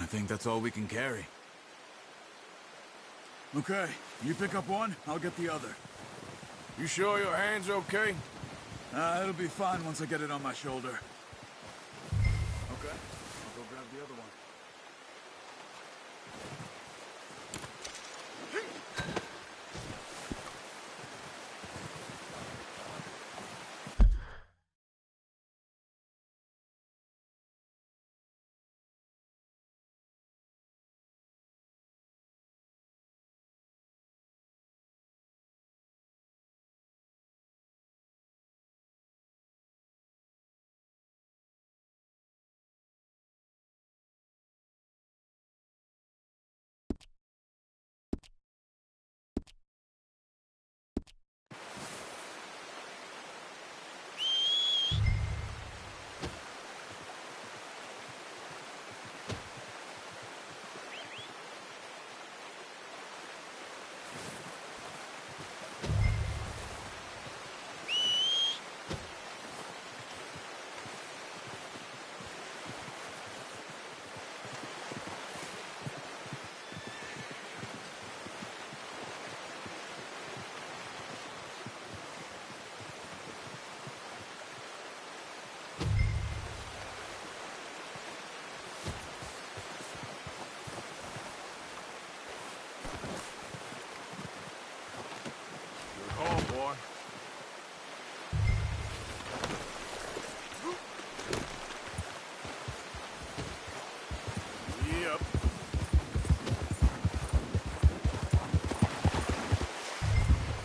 think that's all we can carry. Okay, you pick up one, I'll get the other. You sure your hand's okay? It'll be fine once I get it on my shoulder. Okay, I'll go grab the other one.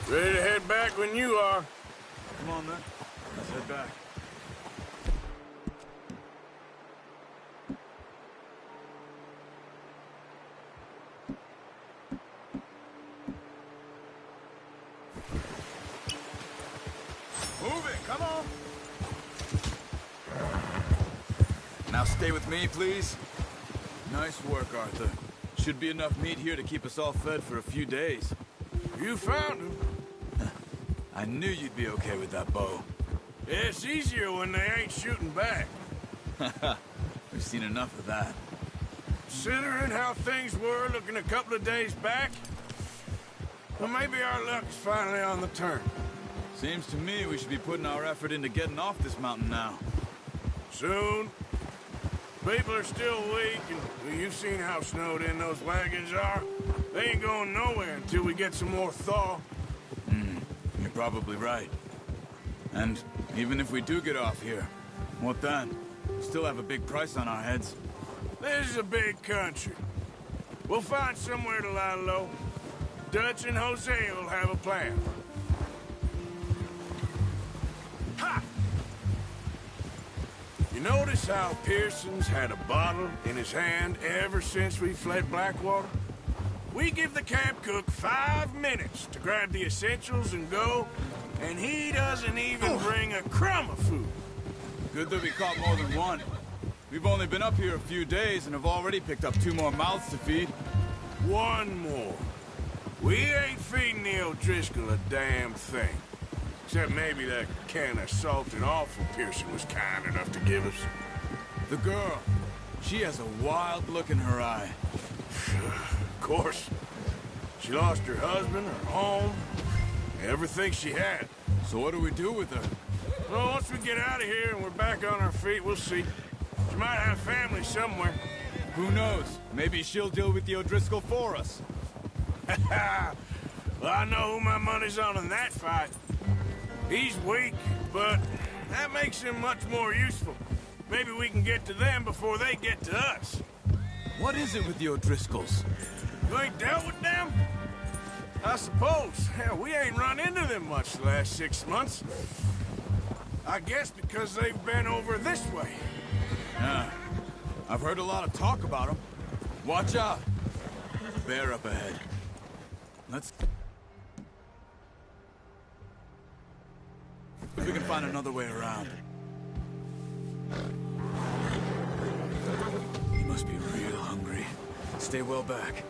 Ready to head back when you are. Come on, then. Let's head back. Move it, come on. Now stay with me, please. Nice work, Arthur. Should be enough meat here to keep us all fed for a few days. You found him. I knew you'd be okay with that bow. It's easier when they ain't shooting back. We've seen enough of that. Considering how things were looking a couple of days back, well, maybe our luck's finally on the turn. Seems to me we should be putting our effort into getting off this mountain now. Soon. People are still weak, and well, you've seen how snowed in those wagons are. They ain't going nowhere until we get some more thaw. You're probably right. And even if we do get off here, what then? Still have a big price on our heads. This is a big country. We'll find somewhere to lie low. Dutch and Jose will have a plan. Ha! You notice how Pearson's had a bottle in his hand ever since we fled Blackwater? We give the camp cook 5 minutes to grab the essentials and go, and he doesn't even bring a crumb of food. Good that we caught more than one. We've only been up here a few days and have already picked up 2 more mouths to feed. One more. We ain't feeding the O'Driscoll a damn thing. Except maybe that can of salted offal Pearson was kind enough to give us. The girl, she has a wild look in her eye. Of course. She lost her husband, her home, everything she had. So what do we do with her? Well, once we get out of here and we're back on our feet, we'll see. She might have family somewhere. Who knows? Maybe she'll deal with the O'Driscoll for us. Well, I know who my money's on in that fight. He's weak, but that makes him much more useful. Maybe we can get to them before they get to us. What is it with the O'Driscolls? You ain't dealt with them? I suppose. Hell, we ain't run into them much the last 6 months. I guess because they've been over this way. Yeah. I've heard a lot of talk about them. Watch out. Bear up ahead. Let's... we can find another way around. He must be real hungry. Stay well back.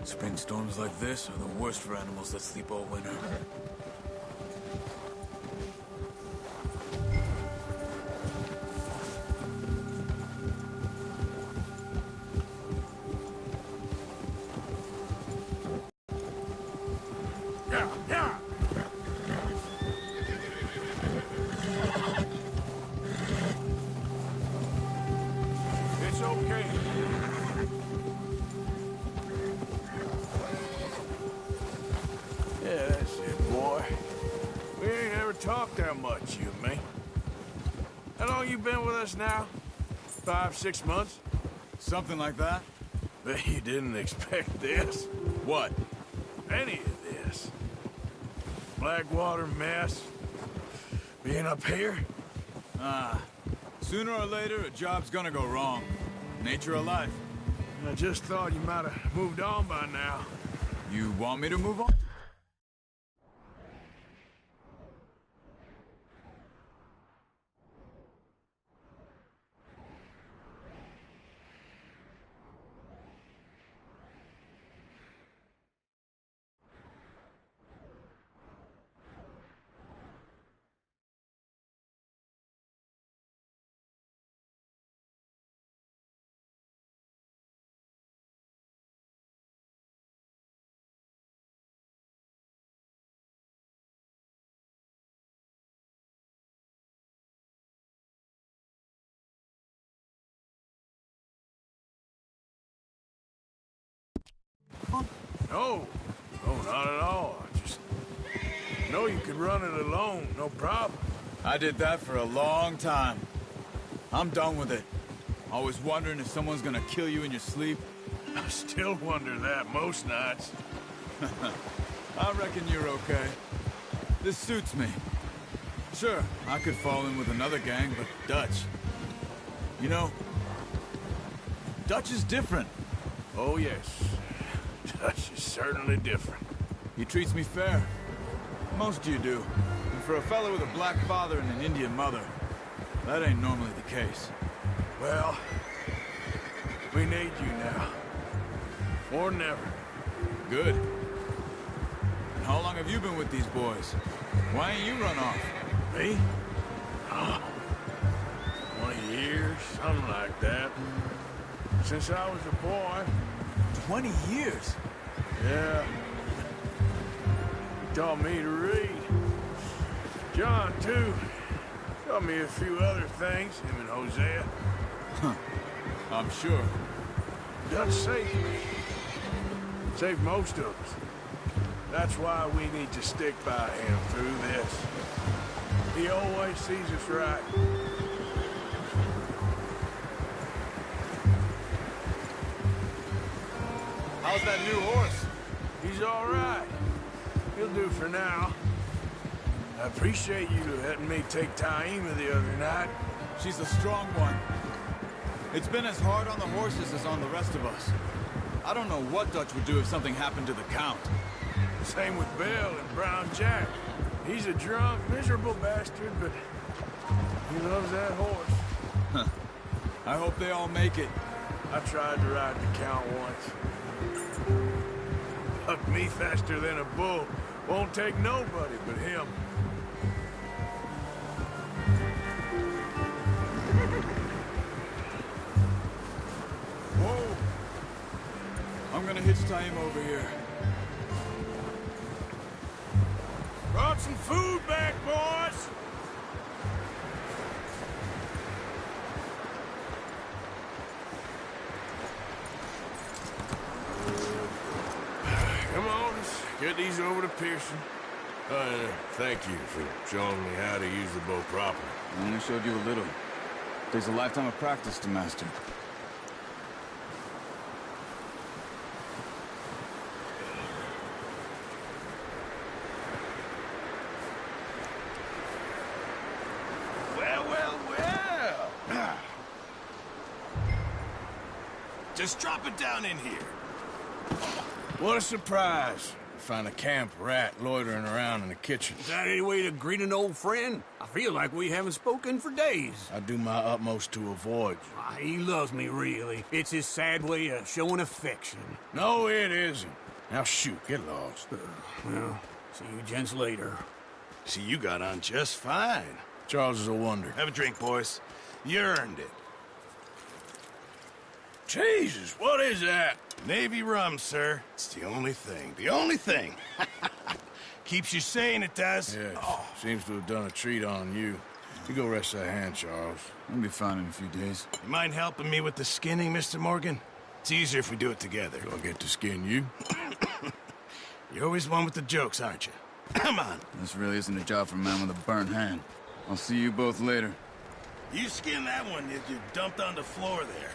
Spring storms like this are the worst for animals that sleep all winter. how much, you and me. How long you been with us now? 5, 6 months? Something like that? Bet you didn't expect this. What? Any of this. Blackwater mess. Being up here? Sooner or later, a job's gonna go wrong. Nature of life. I just thought you might have moved on by now. You want me to move on? No. No, not at all. I just know you could run it alone, no problem. I did that for a long time. I'm done with it. Always wondering if someone's gonna kill you in your sleep. I still wonder that most nights. I reckon you're okay. This suits me. Sure, I could fall in with another gang, but Dutch... You know, Dutch is different. Oh, yes. Dutch is certainly different. He treats me fair. Most of you do. And for a fellow with a black father and an Indian mother, that ain't normally the case. Well, we need you now. Or never. Good. And how long have you been with these boys? Why ain't you run off? Me? Oh, 20 years, something like that. Since I was a boy. 20 years? Yeah. He taught me to read. John, too. Taught me a few other things, him and Hosea. I'm sure. Dutch saved me. Saved most of us. That's why we need to stick by him through this. He always sees us right. How's that new horse? He's all right. He'll do for now. I appreciate you letting me take Taima the other night. She's a strong one. It's been as hard on the horses as on the rest of us. I don't know what Dutch would do if something happened to the Count. Same with Bill and Brown Jack. He's a drunk, miserable bastard, but he loves that horse. I hope they all make it. I tried to ride the Count once. Hucked me faster than a bull. Won't take nobody but him. Whoa! I'm gonna hitch Taima over here. Brought some food back, boys! Come on, let's get these over to Pearson. Thank you for showing me how to use the bow properly. I only showed you a little. Takes a lifetime of practice to master. Well. Just drop it down in here. What a surprise. Find a camp rat loitering around in the kitchen. Is that any way to greet an old friend? I feel like we haven't spoken for days. I do my utmost to avoid you. He loves me, really. It's his sad way of showing affection. No, it isn't. Now shoot, get lost. Well, see you gents later. See, you got on just fine. Charles is a wonder. Have a drink, boys. You earned it. Jesus, what is that? Navy rum, sir. It's the only thing. The only thing. Keeps you sane, it does. Yes, seems to have done a treat on you. You go rest that hand, Charles. I'll be fine in a few days. You mind helping me with the skinning, Mr. Morgan? It's easier if we do it together. Do I get to skin you? You're always one with the jokes, aren't you? Come on. This really isn't a job for a man with a burnt hand. I'll see you both later. You skin that one that you dumped on the floor there.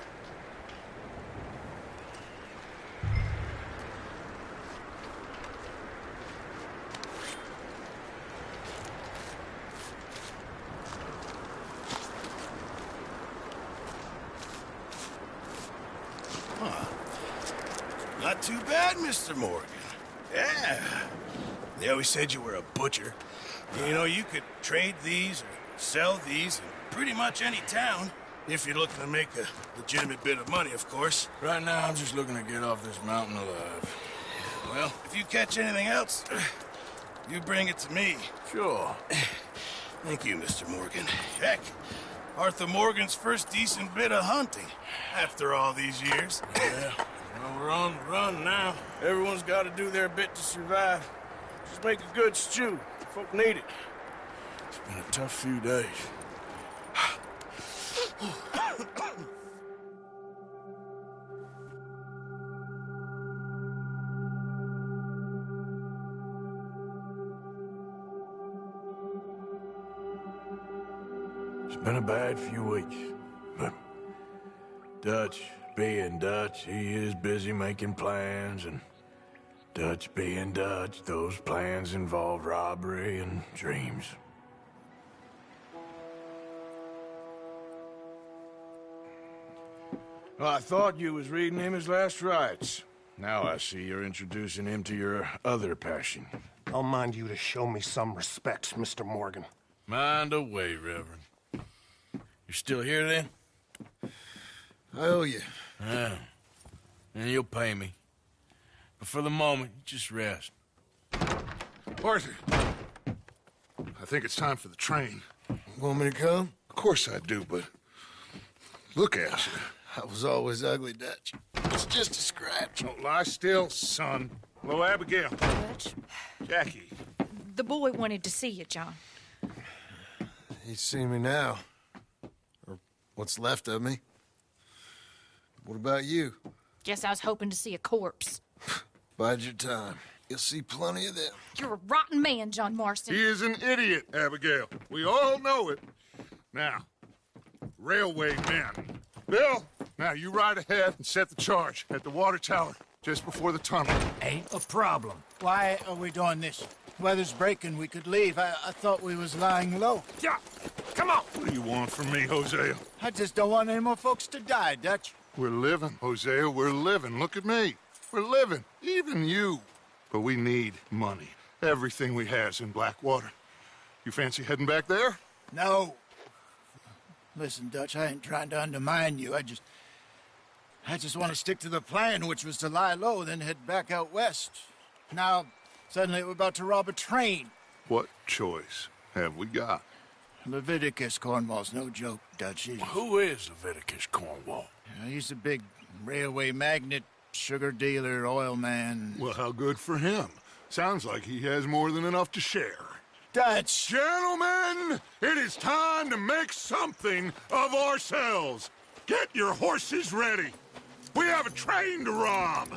Not too bad, Mr. Morgan. Yeah. They always said you were a butcher. You know, you could trade these or sell these in pretty much any town. If you're looking to make a legitimate bit of money, of course. Right now, I'm just looking to get off this mountain alive. Well, if you catch anything else, you bring it to me. Sure. Thank you, Mr. Morgan. Heck, Arthur Morgan's first decent bit of hunting after all these years. Yeah. Well, we're on the run now. Everyone's got to do their bit to survive. Just make a good stew. Folk need it. It's been a tough few days. It's been a bad few weeks, but Dutch being Dutch, he is busy making plans, and Dutch being Dutch, those plans involve robbery and dreams. Well, I thought you was reading him his last rites. Now I see you're introducing him to your other passion. I'll mind you to show me some respect, Mr. Morgan. Mind away, Reverend. You still here, then? I owe you. Yeah. And you'll pay me. But for the moment, just rest. Arthur, I think it's time for the train. Want me to come? Of course I do, but look at you. I was always ugly, Dutch. It's just a scratch. Don't lie still, son. Hello, Abigail. Dutch, Jackie. the boy wanted to see you, John. He's seen me now. Or what's left of me. What about you? Guess I was hoping to see a corpse. Bide your time. You'll see plenty of them. You're a rotten man, John Marston. He is an idiot, Abigail. We all know it. Now, railway men. Bill, now you ride ahead and set the charge at the water tower just before the tunnel. Ain't a problem. Why are we doing this? Weather's breaking. We could leave. I thought we was lying low. Yeah, come on. What do you want from me, Hosea? I just don't want any more folks to die, Dutch. We're living, Hosea. We're living. Look at me. We're living. Even you. But we need money. Everything we has in Blackwater. You fancy heading back there? No. Listen, Dutch, I ain't trying to undermine you. I just want to stick to the plan, which was to lie low, then head back out west. Now, suddenly we're about to rob a train. What choice have we got? Leviticus Cornwall's no joke, Dutch. Who is Leviticus Cornwall? He's a big railway magnate, sugar dealer, oil man. Well, how good for him. Sounds like he has more than enough to share. Dutch! Gentlemen, it is time to make something of ourselves. Get your horses ready. We have a train to rob.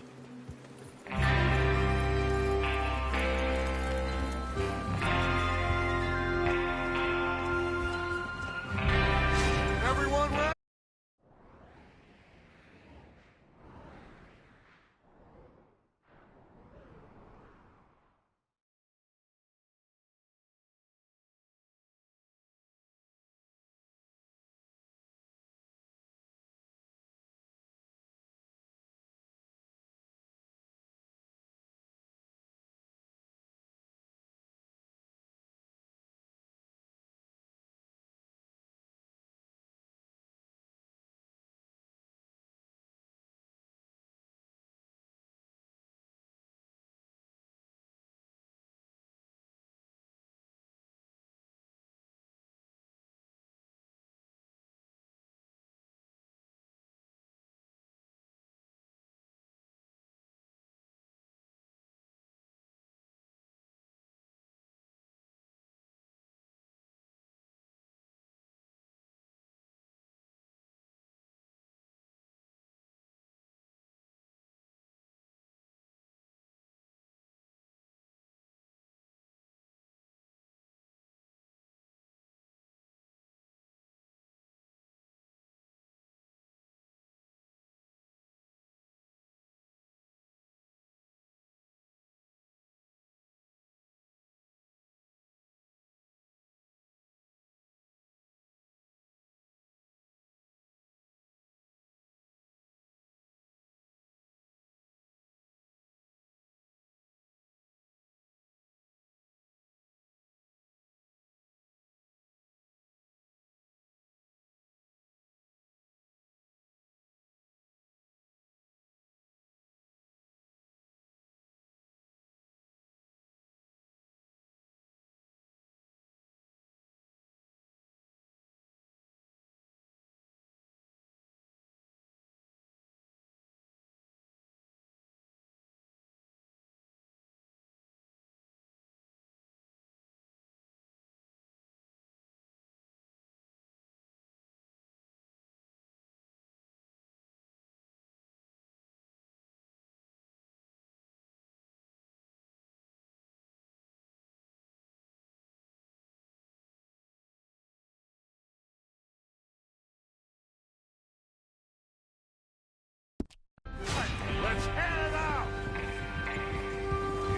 Let's head out!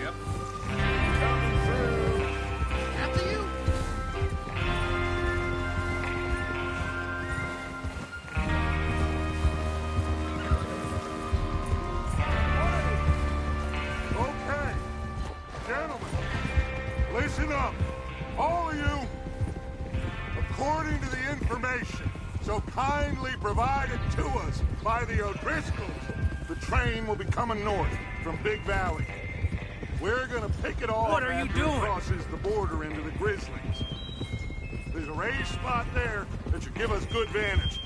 Yep. Coming through. After you. Okay. Gentlemen, listen up. All of you. According to the information so kindly provided to us by the O'Driscolls, the train will be coming north from Big Valley. We're gonna pick it off What are you after doing? it crosses the border into the Grizzlies. There's a raised spot there that should give us good vantage.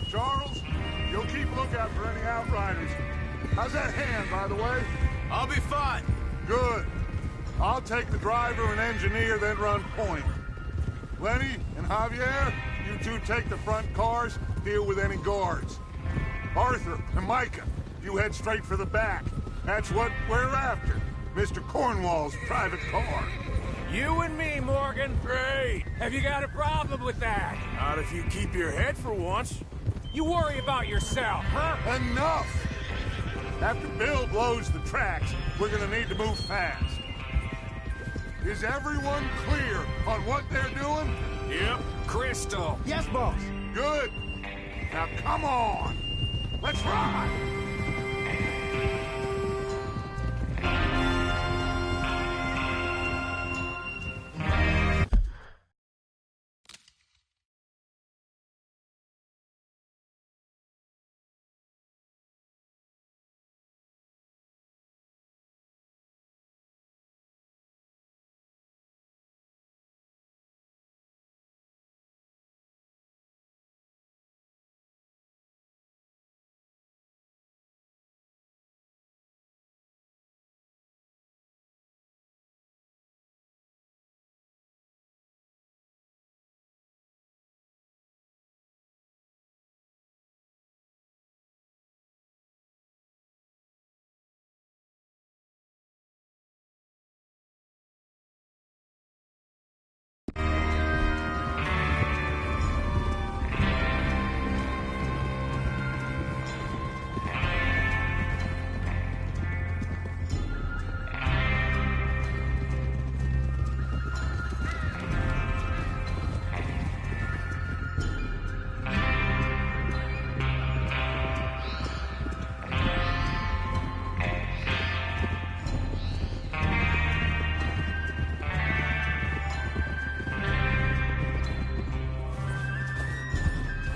Charles, you'll keep lookout for any outriders. How's that hand, by the way? I'll be fine. Good. I'll take the driver and engineer, then run point. Lenny and Javier, you two take the front cars, deal with any guards. Arthur and Micah, you head straight for the back. That's what we're after. Mr. Cornwall's private car. You and me, Morgan. Great. Have you got a problem with that? Not if you keep your head for once. You worry about yourself, huh? Enough! After Bill blows the tracks, we're gonna need to move fast. Is everyone clear on what they're doing? Yep. Crystal. Yes, boss. Good. Now come on. Let's ride.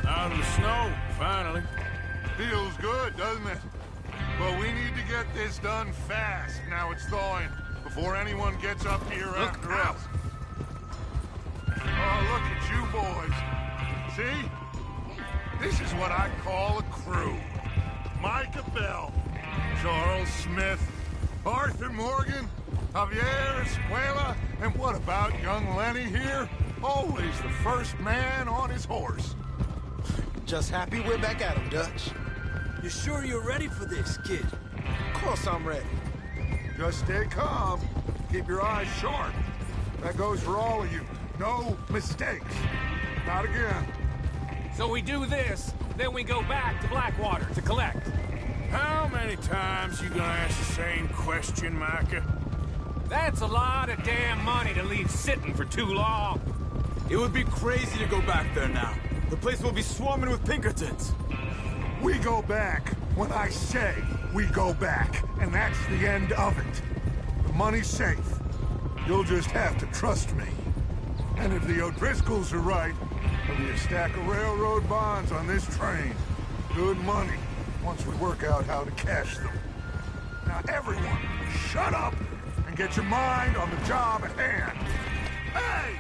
Out of the snow, finally. Feels good, doesn't it? But we need to get this done fast. Now it's thawing, before anyone gets up here after us. Oh, look at you boys. See? This is what I call a crew. Micah Bell, Charles Smith, Arthur Morgan, Javier Escuela, and what about young Lenny here? Always the first man on his horse. Just happy we're back at him, Dutch. You sure you're ready for this, kid? Of course I'm ready. Just stay calm. Keep your eyes sharp. That goes for all of you. No mistakes. Not again. So we do this, then we go back to Blackwater to collect. How many times you gonna ask the same question, Micah? That's a lot of damn money to leave sitting for too long. It would be crazy to go back there now. The place will be swarming with Pinkertons. We go back when I say we go back, and that's the end of it. The money's safe. You'll just have to trust me. And if the O'Driscolls are right, there'll be a stack of railroad bonds on this train. Good money, once we work out how to cash them. Now everyone, shut up and get your mind on the job at hand. Hey!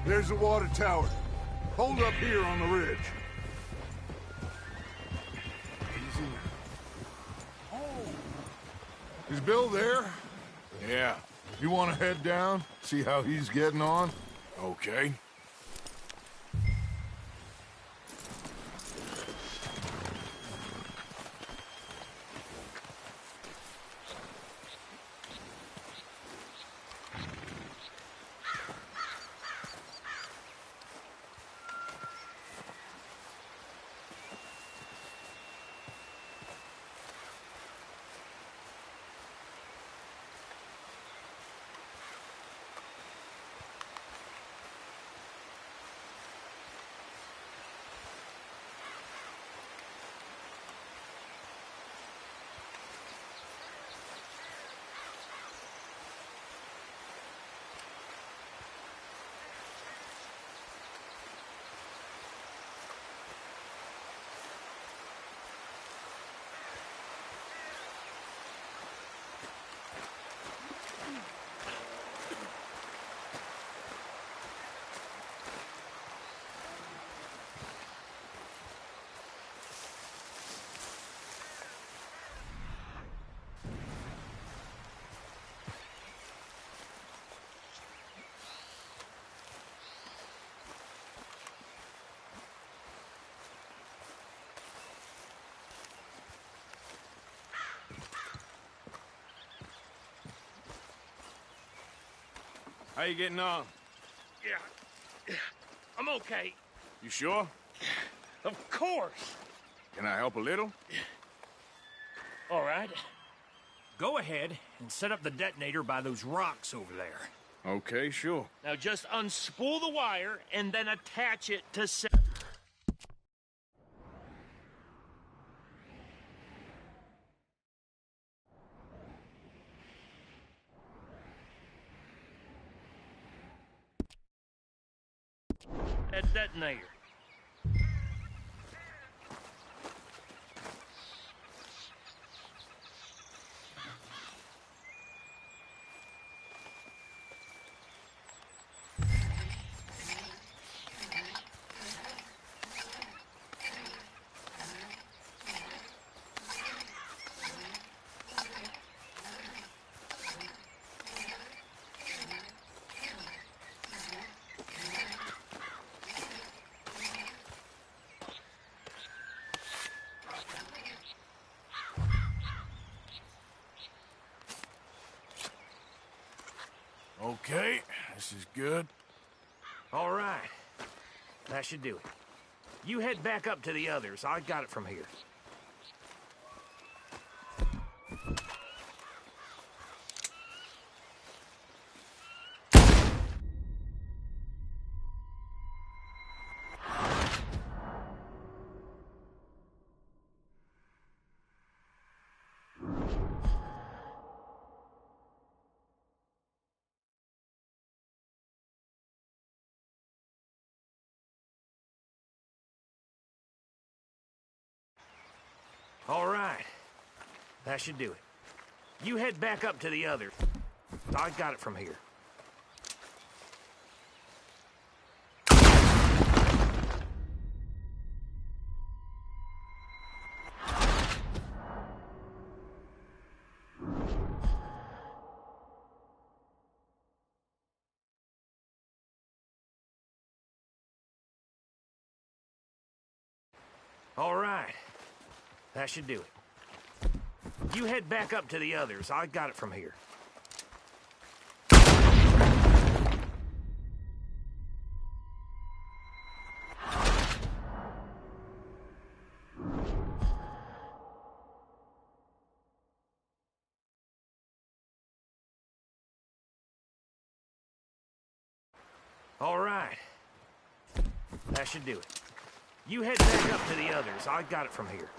There's the water tower. Hold up here on the ridge. Easy now. Oh! Is Bill there? Yeah. You want to head down, see how he's getting on? Okay. How you getting on? Yeah. I'm okay. You sure? Of course. Can I help a little? All right. Go ahead and set up the detonator by those rocks over there. Okay, sure. Now just unspool the wire and then attach it to that detonator. Okay, this is good. All right. That should do it. You head back up to the others. I got it from here. All right. That should do it. You head back up to the others. I got it from here. All right. That should do it. You head back up to the others. I got it from here. All right. That should do it. You head back up to the others. I got it from here.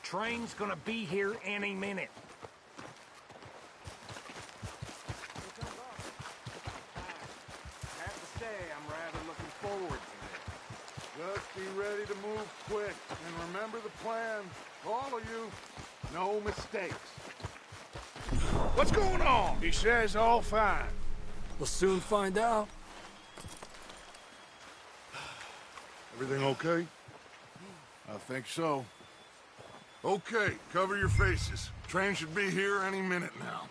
Train's gonna be here any minute. I have to say, I'm rather looking forward to this. Just be ready to move quick, and remember the plan. All of you, no mistakes. What's going on? He says all fine. We'll soon find out. Everything okay? I think so. Okay, cover your faces. Train should be here any minute now.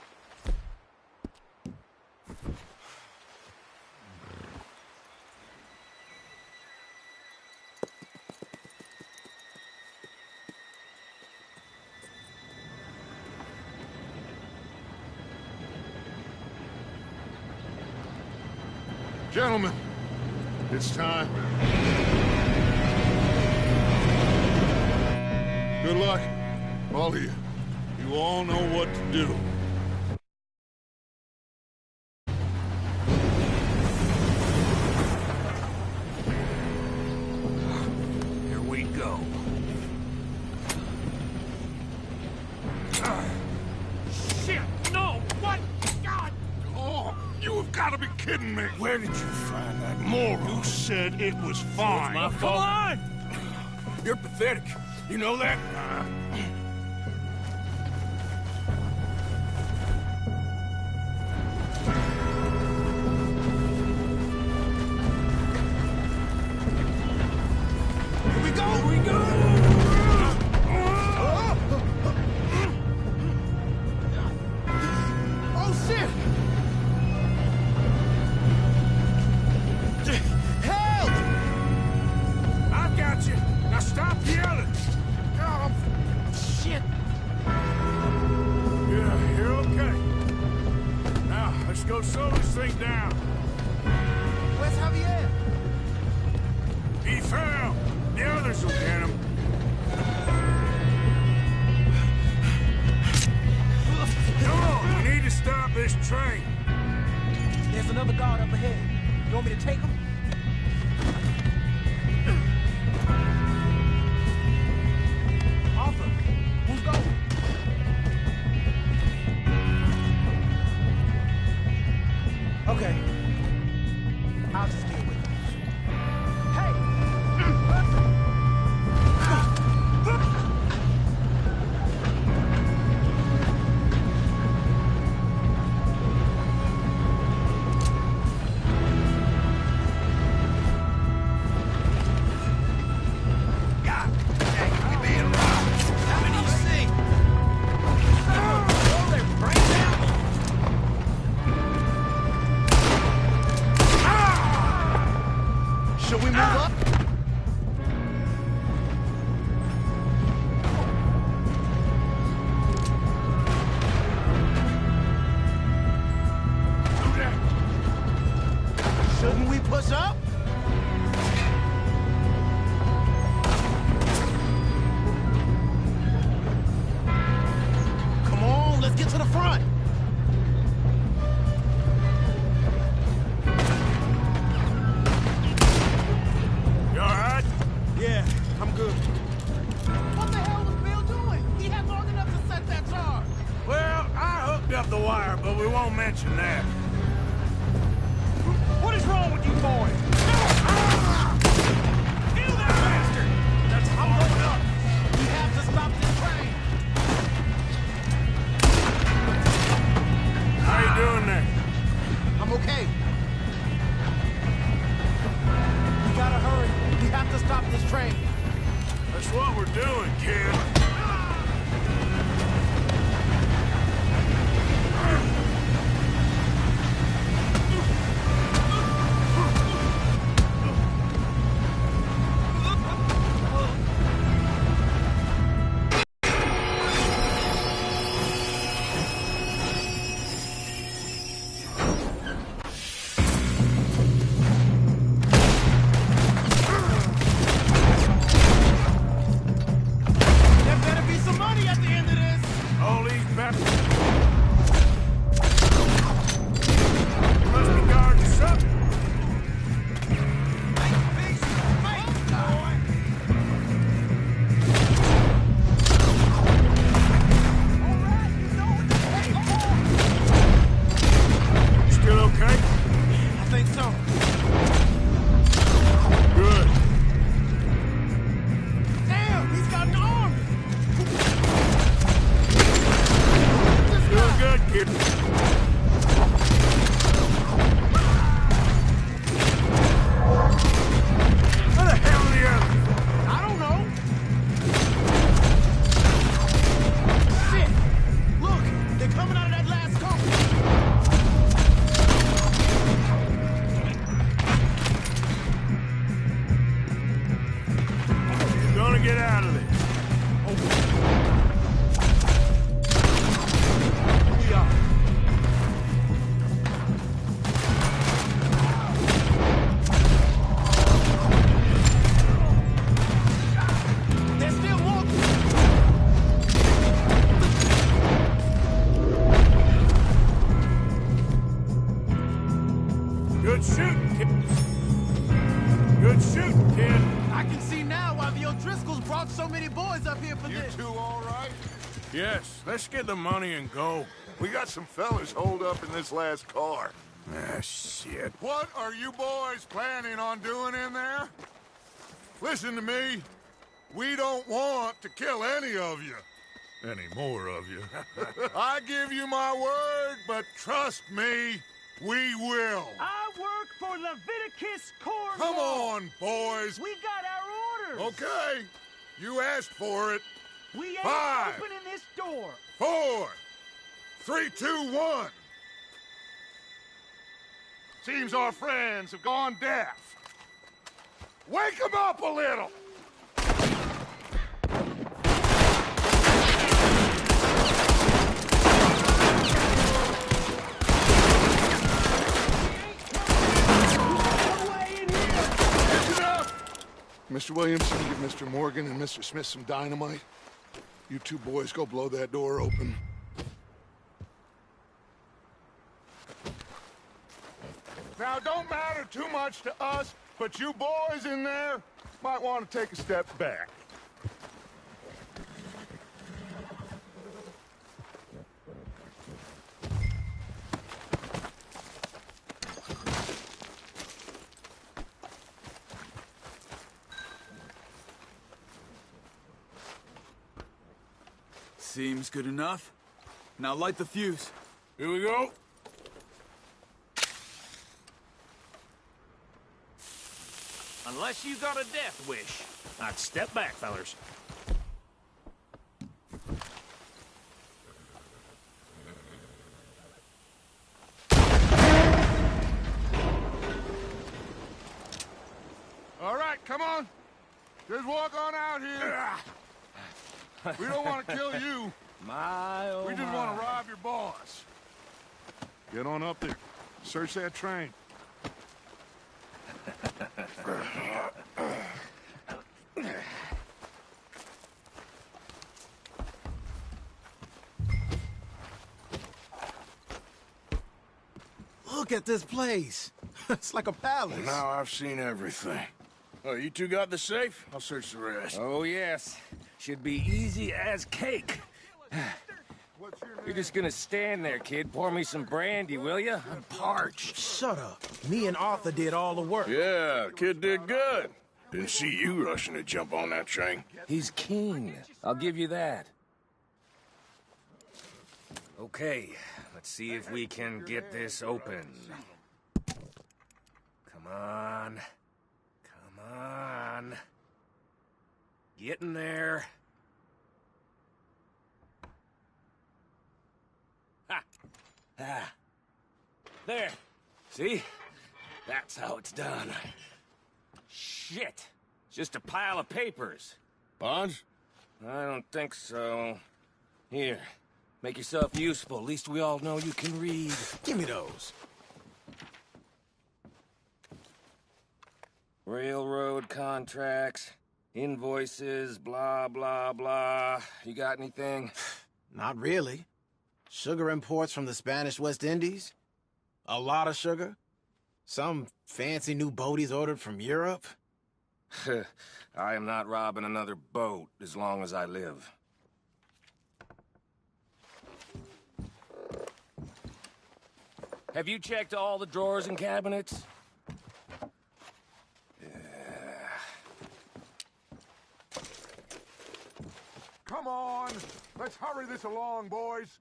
Gentlemen, it's time. Good luck, all of you. You all know what to do. Here we go. Shit! No! What? God! Oh, you have got to be kidding me. Where did you find that moron? You said it was fine. my Come fault. on! You're pathetic. You know that? Here we go! Here we go! Oh, shit! thing down. Where's Javier? He fell. The others will get him. Come on, we need to stop this train. There's another guard up ahead. You want me to take him? Arthur, who's going? Okay. I'll just deal with it. Hey! Should we move up? Shouldn't we push up? Come on, let's get to the front. You all right? Yeah, I'm good. What the hell was Bill doing? He had long enough to set that charge. Well, I hooked up the wire, but we won't mention that. What is wrong with you boys? Kill that bastard! That's I'm going up. We have to stop this train. How you doing there? I'm okay. We gotta hurry. We have to stop this train. That's what we're doing, kid. There better be some money at the end of this. All these bastards must be guarding something. Still okay? I think so. Good. Damn, he's got an army. Doing good, kid. Where the hell are the others? I don't know. Shit! Look, they're coming out of that last cone. You're gonna get out of this. We are. There's still more. Good shooting, kid. Good shooting, kid. I can see now why the O'Driscolls brought so many boys up here for You this. two all right? Yes, let's get the money and go. We got some fellas holed up in this last car. Ah, shit. What are you boys planning on doing in there? Listen to me. We don't want to kill any of you. Any more of you. I give you my word, but trust me, we will. I work for Leviticus Corps. Come on, boys. We got our orders. Okay. You asked for it. We ain't 5, opening this door. 4, 3, 2, 1. Seems our friends have gone deaf. Wake them up a little. Mr. Williamson, give Mr. Morgan and Mr. Smith some dynamite. You two boys go blow that door open. Now, it don't matter too much to us, but you boys in there might want to take a step back. Seems good enough. Now light the fuse. Here we go. Unless you got a death wish, I'd step back, fellers. All right, come on. Just walk on out here. We don't want to kill you. We just want to rob your boss. Get on up there. Search that train. Look at this place. It's like a palace. Now I've seen everything. Oh, you two got the safe? I'll search the rest. Oh, yes. Should be easy as cake. You're just gonna stand there, kid. Pour me some brandy, will you? I'm parched. Shut up. Me and Arthur did all the work. Yeah, kid did good. Didn't see you rushing to jump on that train. He's keen. I'll give you that. Okay, let's see if we can get this open. Come on. Come on. Get in there. Ha! Ah. There. See? That's how it's done. Shit. It's just a pile of papers. Bonds? I don't think so. Here. Make yourself useful. At least we all know you can read. Give me those. Railroad contracts, invoices, blah, blah, blah. You got anything? Not really. Sugar imports from the Spanish West Indies. A lot of sugar. Some fancy new boat he's ordered from Europe. I am not robbing another boat as long as I live. Have you checked all the drawers and cabinets? Come on. Let's hurry this along, boys.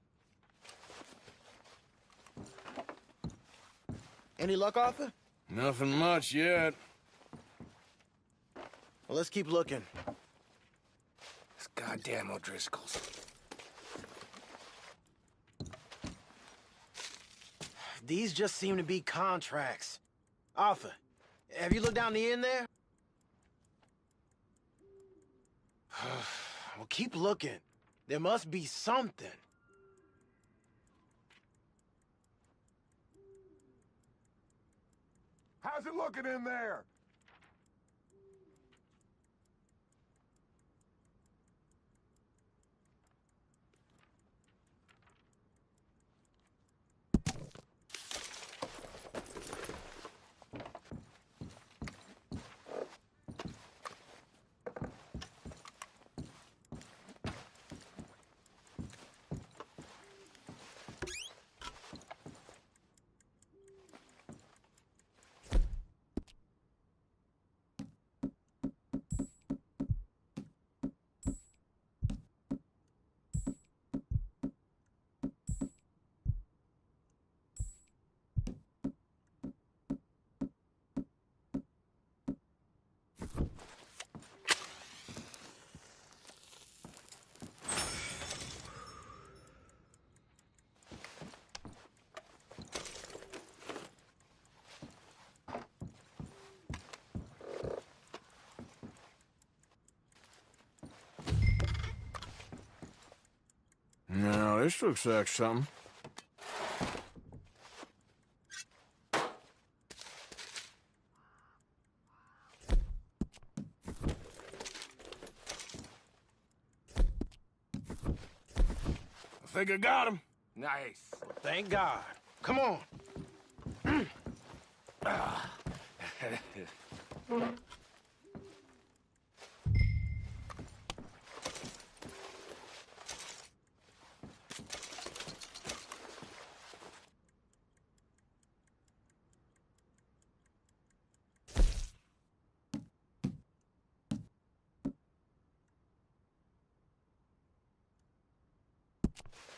Any luck, Arthur? Nothing much yet. Well, let's keep looking. This goddamn O'Driscolls. These just seem to be contracts. Arthur, have you looked down the end there? Well, keep looking. There must be something. How's it looking in there? Now, this looks like something. think I got him. Nice. Thank God. Come on.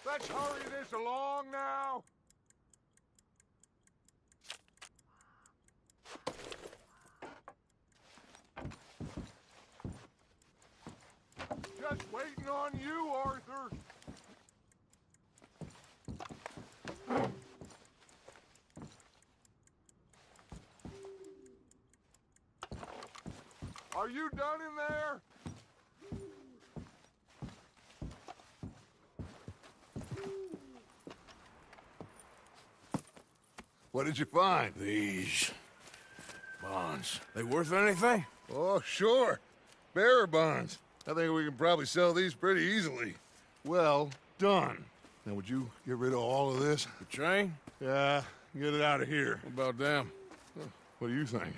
Let's hurry this along now. Just waiting on you, Arthur. Are you done in there? What did you find? These bonds. They worth anything? Oh, sure. Bearer bonds. I think we can probably sell these pretty easily. Well done. Now, would you get rid of all of this? The train? Yeah, get it out of here. What about them? What do you think?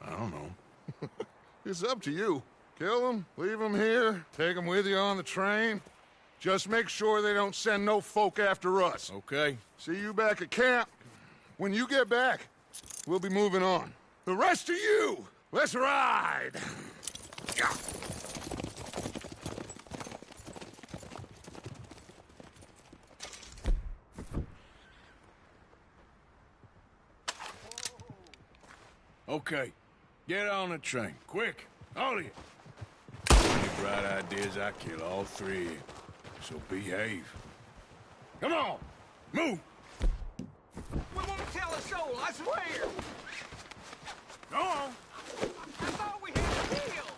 I don't know. It's up to you. Kill them, leave them here, take them with you on the train. Just make sure they don't send no folk after us. Okay. See you back at camp. When you get back, we'll be moving on. The rest of you, let's ride! Yeah. Okay. Get on the train. Quick. All of you. Any bright ideas, I kill all three of you. So behave. Come on! Move! We won't tell a soul, I swear! Go on! I thought we had a deal!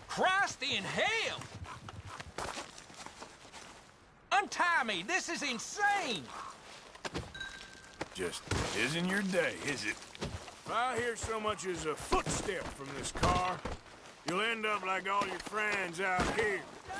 Christ in hell! Untie me! This is insane! Just isn't your day, is it? If I hear so much as a footstep from this car, you'll end up like all your friends out here. No!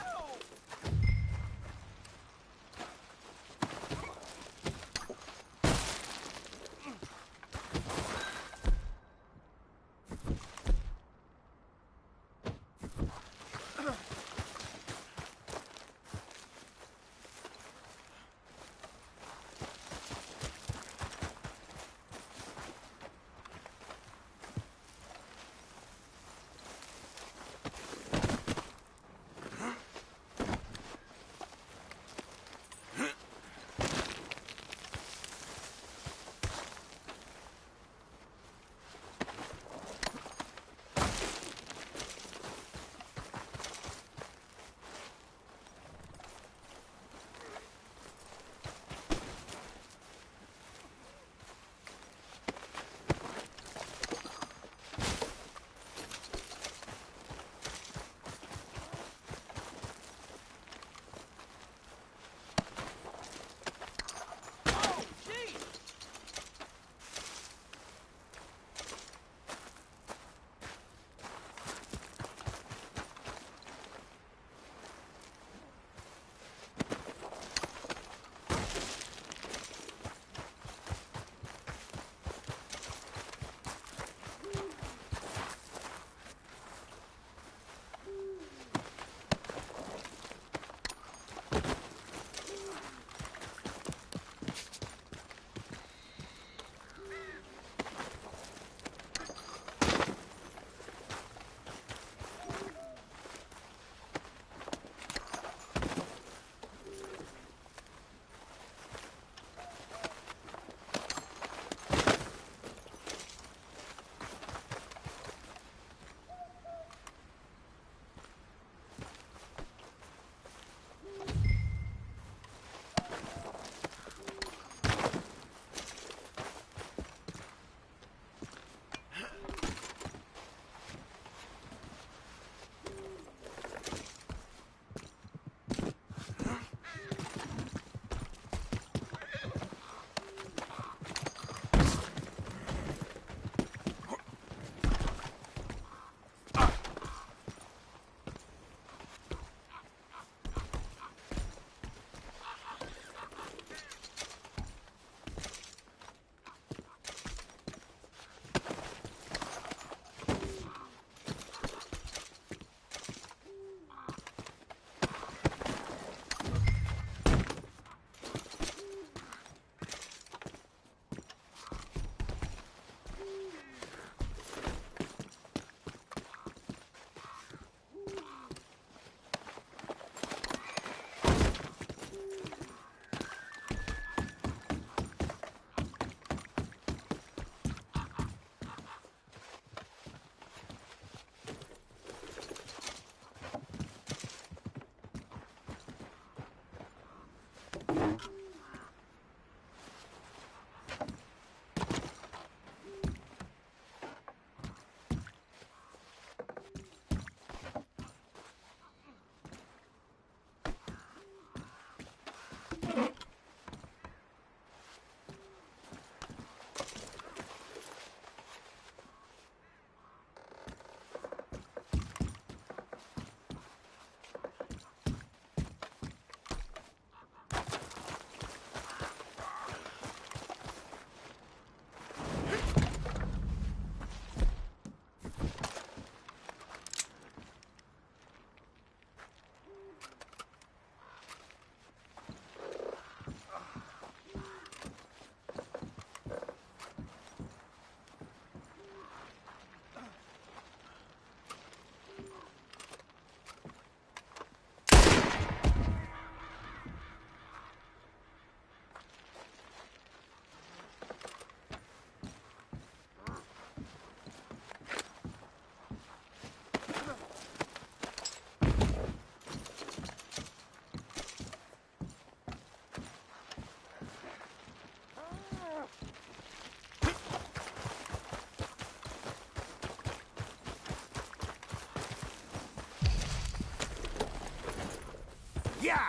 Yeah!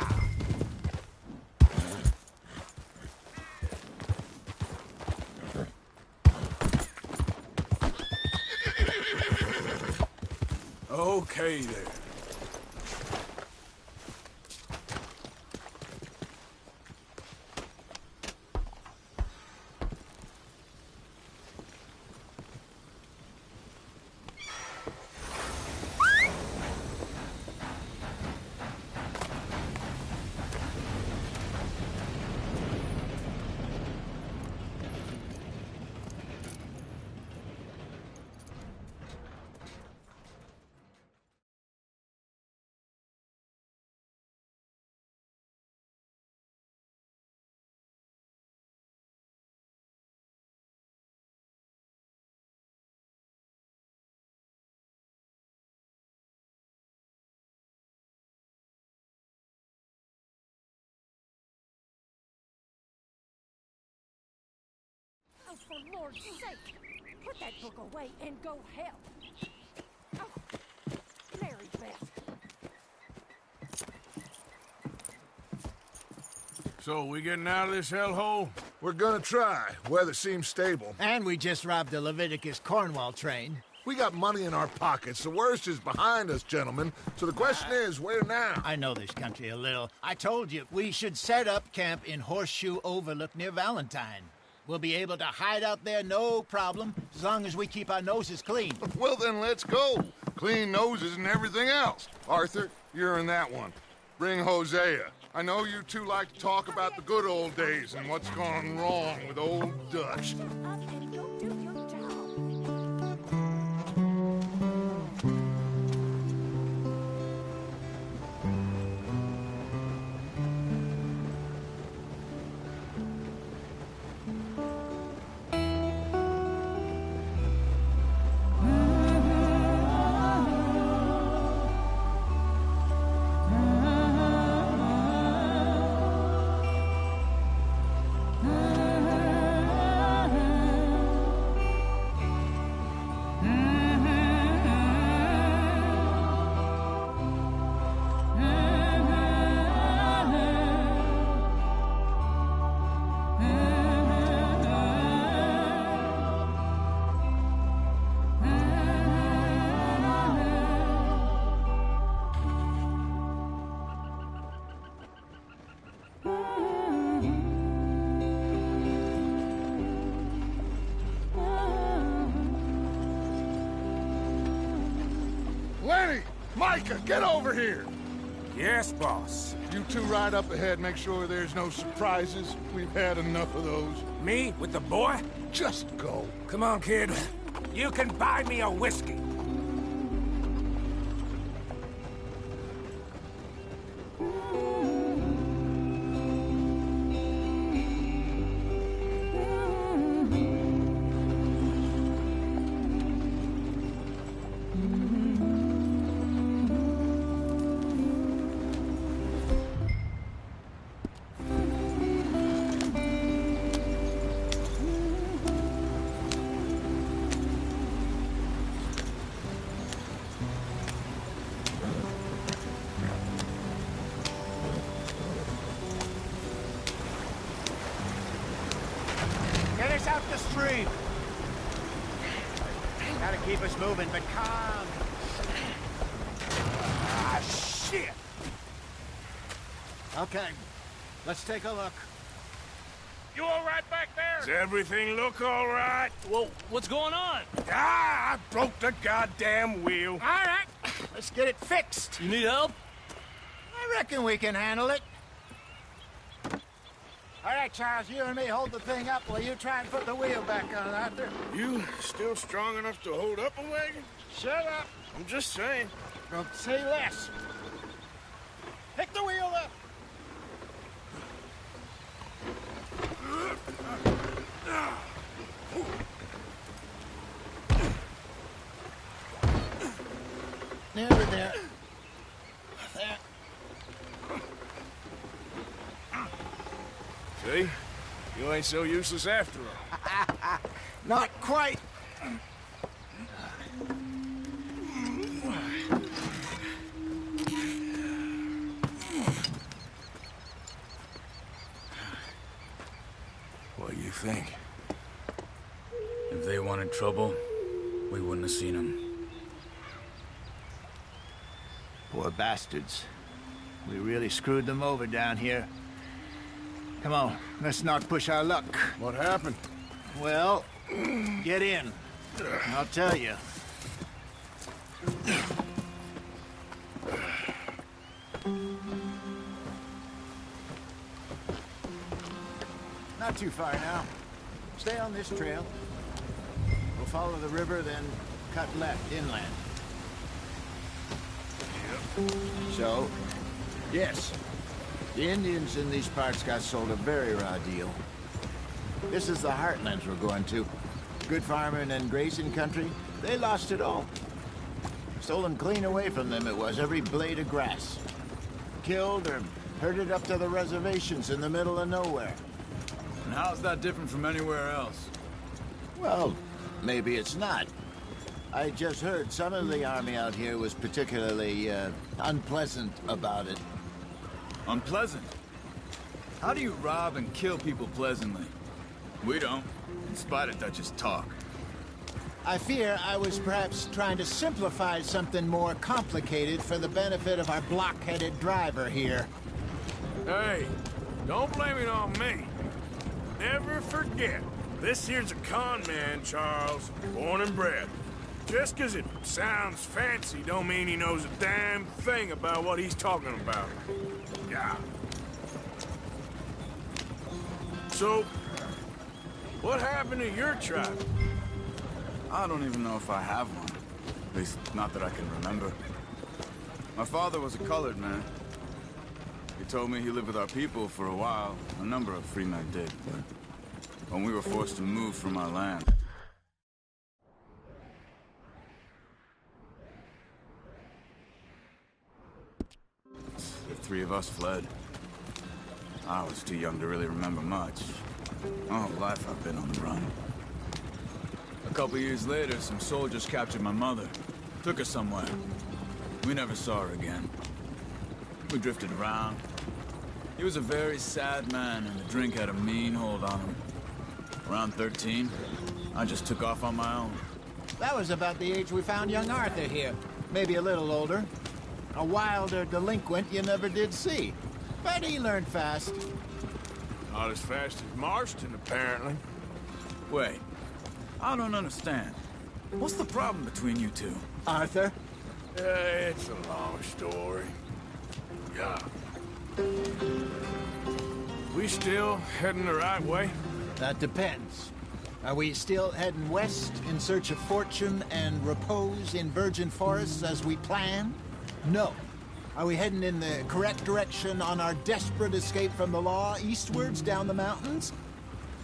Okay there. Oh, for Lord's sake, put that book away and go help. Oh, Mary Beth. So, we getting out of this hellhole? We're gonna try. Weather seems stable. And we just robbed the Leviticus Cornwall train. We got money in our pockets. The worst is behind us, gentlemen. So the question is, where now? I know this country a little. I told you, we should set up camp in Horseshoe Overlook near Valentine. We'll be able to hide out there, no problem, as long as we keep our noses clean. Well, then let's go. Clean noses and everything else. Arthur, you're in that one. Bring Hosea. I know you two like to talk about the good old days and what's gone wrong with old Dutch. Shut up and go do your job. Lenny! Micah, get over here! Yes, boss. You two ride up ahead, make sure there's no surprises. We've had enough of those. Me with the boy? Just go. Come on, kid. You can buy me a whiskey. Get us out the stream. Gotta keep us moving, but calm. Ah, shit! Okay, let's take a look. You all right back there? Does everything look all right? Well, what's going on? Ah, I broke the goddamn wheel. All right, let's get it fixed. You need help? I reckon we can handle it. All right, Charles, you and me hold the thing up while you try and put the wheel back on, Arthur. You still strong enough to hold up a wagon? Shut up. I'm just saying. Don't say less. Pick the wheel up. Nearly there. There. See? You ain't so useless after all. Not quite. trouble, we wouldn't have seen him. Poor bastards. We really screwed them over down here. Come on, let's not push our luck. What happened? Well, get in. I'll tell you. Not too far now. Stay on this trail. We'll follow the river, then cut left inland. So, yes, the Indians in these parts got sold a very raw deal. This is the heartlands we're going to. Good farming and grazing country, they lost it all. Stolen clean away from them it was, every blade of grass. Killed or herded up to the reservations in the middle of nowhere. And how's that different from anywhere else? Well, maybe it's not. I just heard some of the army out here was particularly, unpleasant about it. Unpleasant? How do you rob and kill people pleasantly? We don't, in spite of Dutch's talk. I fear I was perhaps trying to simplify something more complicated for the benefit of our block-headed driver here. Hey, don't blame it on me. Never forget, this here's a con man, Charles, born and bred. Just 'cause it sounds fancy don't mean he knows a damn thing about what he's talking about. Yeah. So, what happened to your tribe? I don't even know if I have one. At least, not that I can remember. My father was a colored man. He told me he lived with our people for a while. A number of free men did, but when we were forced to move from our land, the three of us fled. I was too young to really remember much. My whole life I've been on the run. A couple years later, some soldiers captured my mother. Took her somewhere. We never saw her again. We drifted around. He was a very sad man, and the drink had a mean hold on him. Around 13, I just took off on my own. That was about the age we found young Arthur here. Maybe a little older. A wilder delinquent you never did see. But he learned fast. Not as fast as Marston, apparently. Wait, I don't understand. What's the problem between you two? Arthur? It's a long story. Yeah. We still heading the right way? That depends. Are we still heading west in search of fortune and repose in virgin forests as we planned? No. Are we heading in the correct direction on our desperate escape from the law eastwards down the mountains?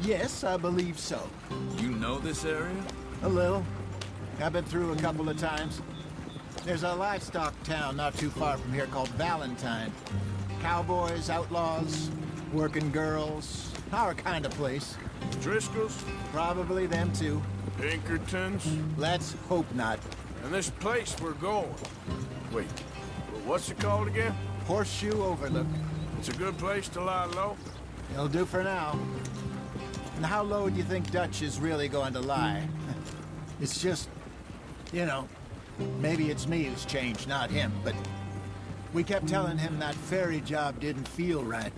Yes, I believe so. You know this area? A little. I've been through a couple of times. There's a livestock town not too far from here called Valentine. Cowboys, outlaws, working girls, our kind of place. Driscoll's? Probably them too. Pinkertons? Let's hope not. And this place we're going. Wait, what's it called again? Horseshoe Overlook. It's a good place to lie low? It'll do for now. And how low do you think Dutch is really going to lie? It's just, you know, maybe it's me who's changed, not him, but we kept telling him that ferry job didn't feel right.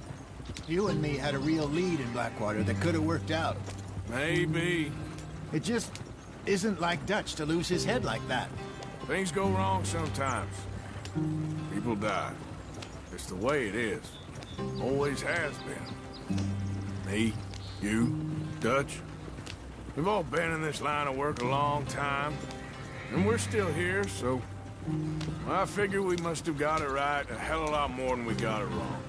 You and me had a real lead in Blackwater that could have worked out. Maybe. It just isn't like Dutch to lose his head like that. Things go wrong sometimes. People die. It's the way it is. Always has been. Me, you, Dutch. We've all been in this line of work a long time. And we're still here, so I figure we must have got it right a hell of a lot more than we got it wrong.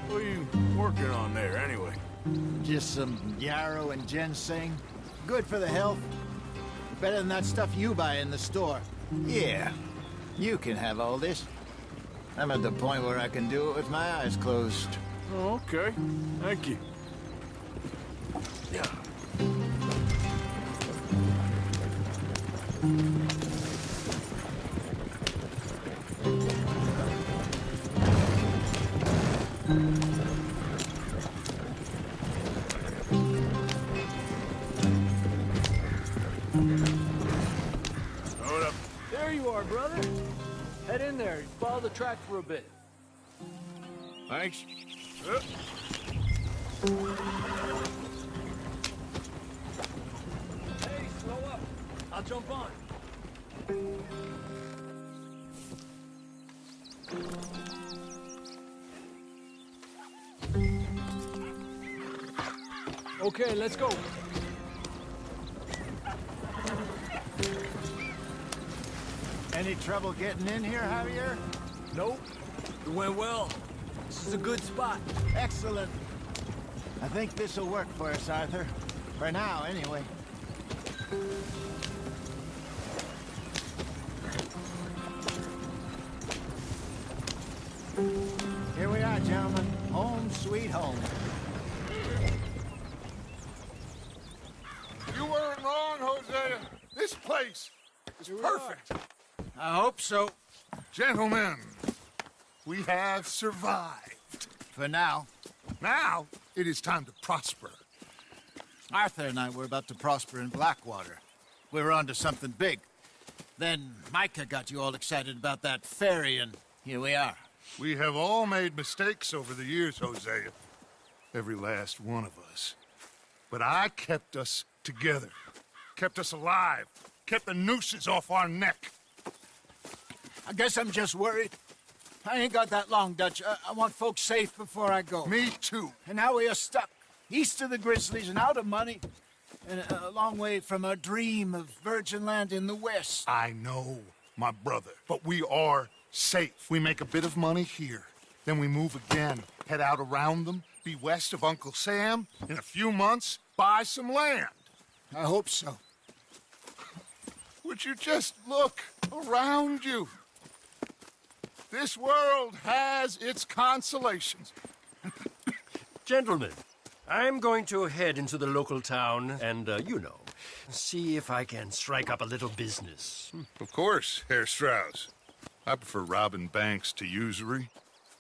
What are you working on there, anyway? Just some yarrow and ginseng. Good for the health. Better than that stuff you buy in the store. Yeah, you can have all this. I'm at the point where I can do it with my eyes closed. Oh, okay. Thank you. Yeah. in there. Follow the track for a bit. Thanks. Hey, slow up. I'll jump on. Okay, let's go. Any trouble getting in here, Javier? Nope. It went well. This is a good spot. Excellent. I think this'll work for us, Arthur. For now, anyway. Here we are, gentlemen. Home sweet home. You weren't wrong, Hosea. This place is perfect. I hope so. Gentlemen, we have survived. For now. Now, it is time to prosper. Arthur and I were about to prosper in Blackwater. We were onto something big. Then Micah got you all excited about that ferry, and here we are. We have all made mistakes over the years, Hosea. Every last one of us. But I kept us together. Kept us alive. Kept the nooses off our neck. I guess I'm just worried. I ain't got that long, Dutch. I want folks safe before I go. Me too. And now we are stuck, east of the Grizzlies and out of money, and a long way from our dream of virgin land in the west. I know, my brother, but we are safe. We make a bit of money here, then we move again, head out around them, be west of Uncle Sam, in a few months, buy some land. I hope so. Would you just look around you? This world has its consolations. Gentlemen, I'm going to head into the local town and, see if I can strike up a little business. Of course, Herr Strauss. I prefer robbing banks to usury.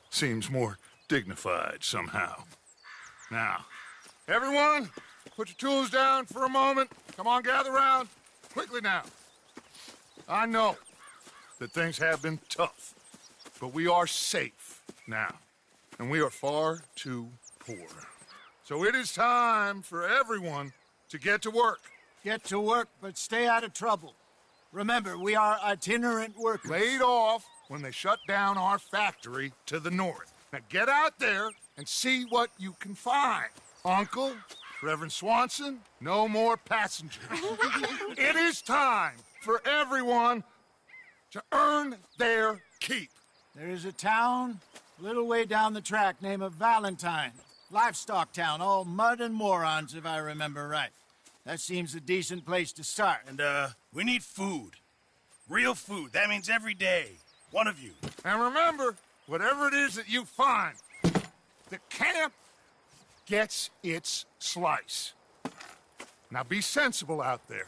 Seems more dignified somehow. Now, everyone, put your tools down for a moment. Come on, gather round. Quickly now. I know that things have been tough, but we are safe now, and we are far too poor. So it is time for everyone to get to work. Get to work, but stay out of trouble. Remember, we are itinerant workers. Laid off when they shut down our factory to the north. Now get out there and see what you can find. Uncle, Reverend Swanson, no more passengers. It is time for everyone to earn their keep. There is a town a little way down the track named Valentine. Livestock town, all mud and morons, if I remember right. That seems a decent place to start. And, we need food. Real food. That means every day. One of you. And remember, whatever it is that you find, the camp gets its slice. Now be sensible out there.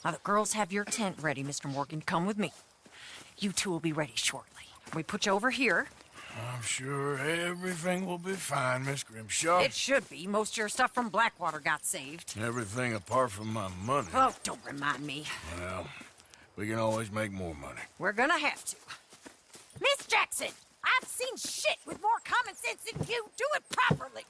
Now, the girls have your tent ready, Mr. Morgan. Come with me. You two will be ready shortly. We put you over here. I'm sure everything will be fine, Miss Grimshaw. It should be. Most of your stuff from Blackwater got saved. Everything apart from my money. Oh, don't remind me. Well, we can always make more money. We're gonna have to. Miss Jackson, I've seen shit with more common sense than you. Do it properly.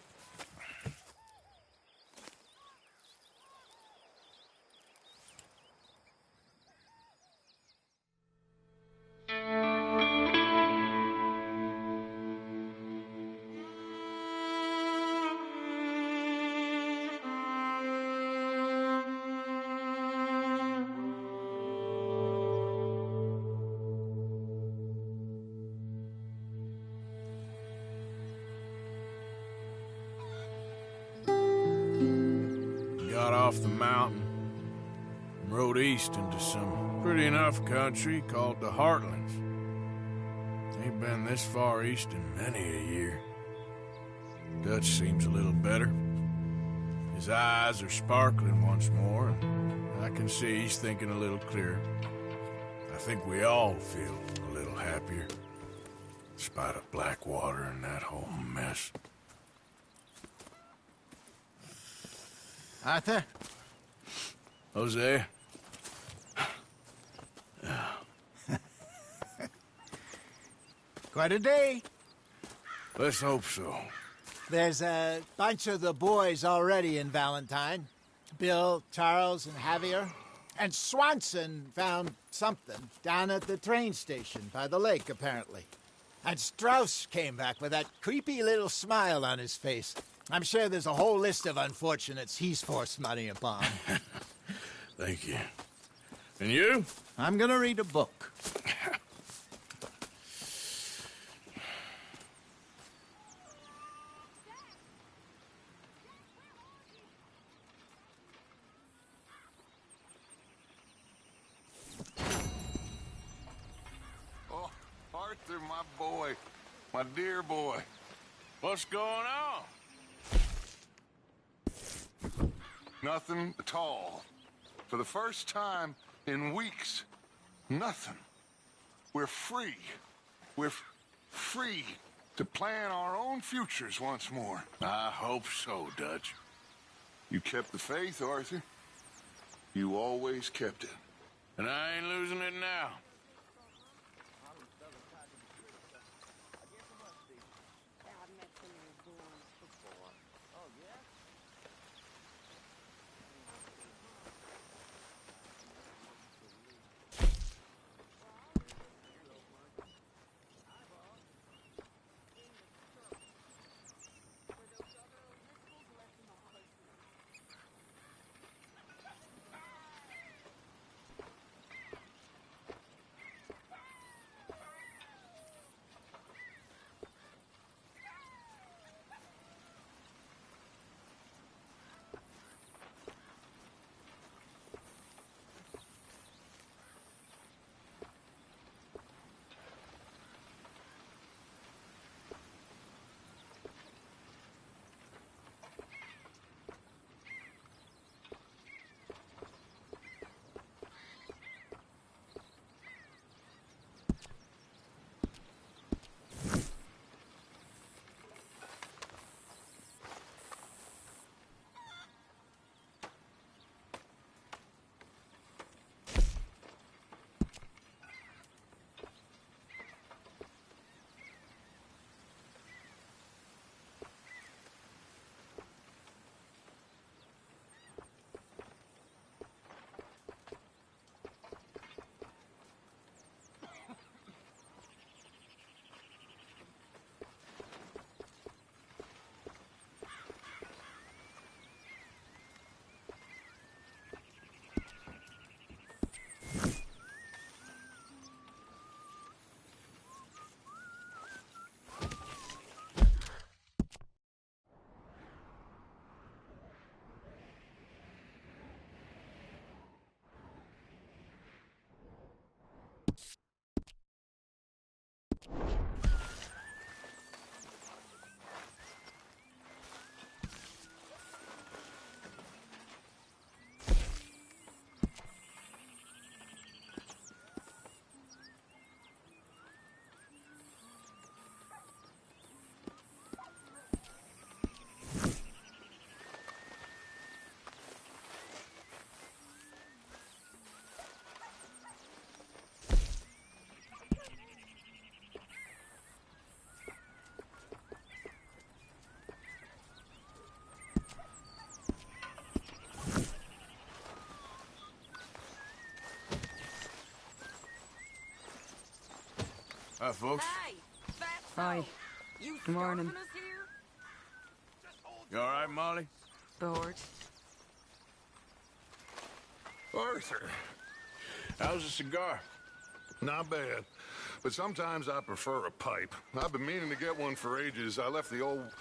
Got off the mountain and rode east into some pretty enough country called the Heartlands. Ain't been this far east in many a year. Dutch seems a little better. His eyes are sparkling once more, and I can see he's thinking a little clearer. I think we all feel a little happier, in spite of Blackwater and that whole mess. Arthur? Jose? Quite a day. Let's hope so. There's a bunch of the boys already in Valentine. Bill, Charles, and Javier. And Swanson found something down at the train station by the lake, apparently. And Strauss came back with that creepy little smile on his face. I'm sure there's a whole list of unfortunates he's forced money upon. Thank you. And you? I'm gonna read a book. Oh, Arthur, my boy. My dear boy. What's going on? Nothing at all. For the first time in weeks, nothing. We're free. We're free to plan our own futures once more. I hope so, Dutch. You kept the faith, Arthur. You always kept it. And I ain't losing it now. Hi, folks. Hey, Hi. Good morning. You all right, Molly? Bored. Arthur, how's a cigar? Not bad, but sometimes I prefer a pipe. I've been meaning to get one for ages. I left the old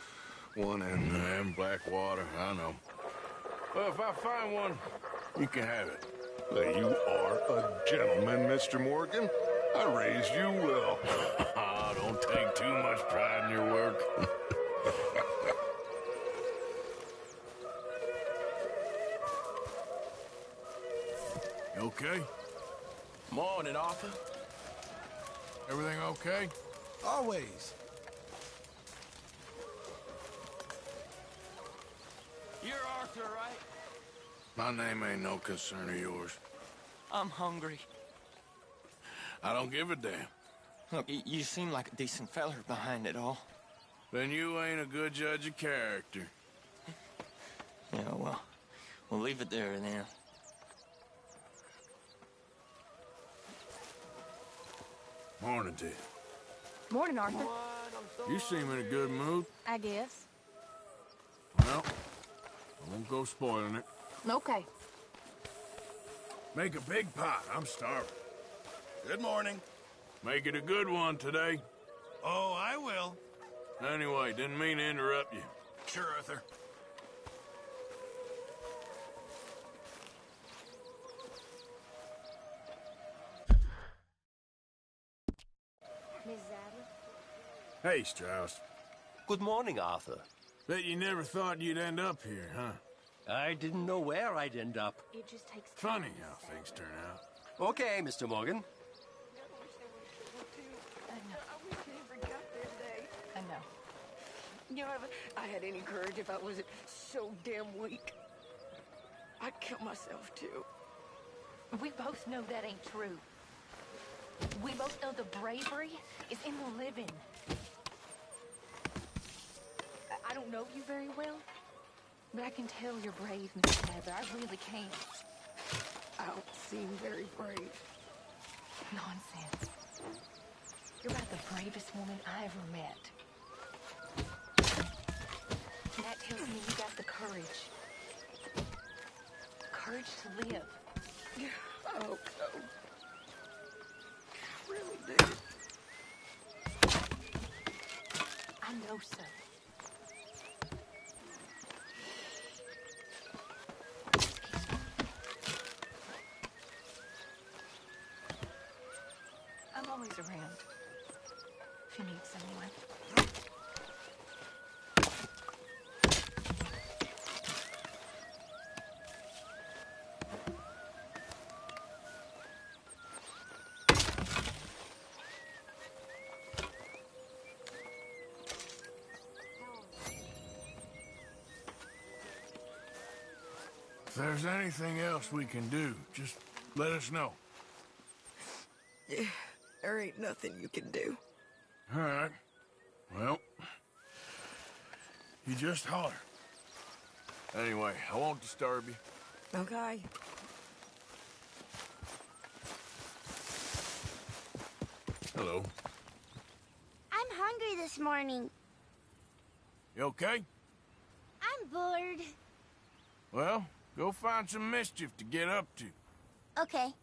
one in Blackwater, I know. Well, if I find one, you can have it. You are a gentleman, Mr. Morgan. I raised you well. Don't take too much pride in your work. You okay? Morning, Arthur. Everything okay? Always. You're Arthur, right? My name ain't no concern of yours. I'm hungry. I don't give a damn. Look, you seem like a decent feller behind it all. Then you ain't a good judge of character. Yeah, well, we'll leave it there then. Morning to you. Morning, Arthur. You seem in a good mood. I guess. Well, I won't go spoiling it. Okay. Make a big pot. I'm starving. Good morning. Make it a good one today. Oh, I will. Anyway, didn't mean to interrupt you. Sure, Arthur. Miss Zadler? Hey, Strauss. Good morning, Arthur. Bet you never thought you'd end up here, huh? I didn't know where I'd end up. It just takes time. Funny how things turn out. Okay, Mr. Morgan. I know. You know, if I had any courage, if I wasn't so damn weak, I'd kill myself, too. We both know that ain't true. We both know the bravery is in the living. I don't know you very well, but I can tell you're brave, Miss Heather. I really can. I don't seem very brave. Nonsense. You're about the bravest woman I ever met. That tells me you got the courage. Courage to live. I hope so. I really do. I know so. I'm always around. If you need someone. If there's anything else we can do, just let us know. Yeah, there ain't nothing you can do. All right. Well, you just holler. Anyway, I won't disturb you. Okay. Hello. I'm hungry this morning. You okay? I'm bored. Well, go find some mischief to get up to. Okay.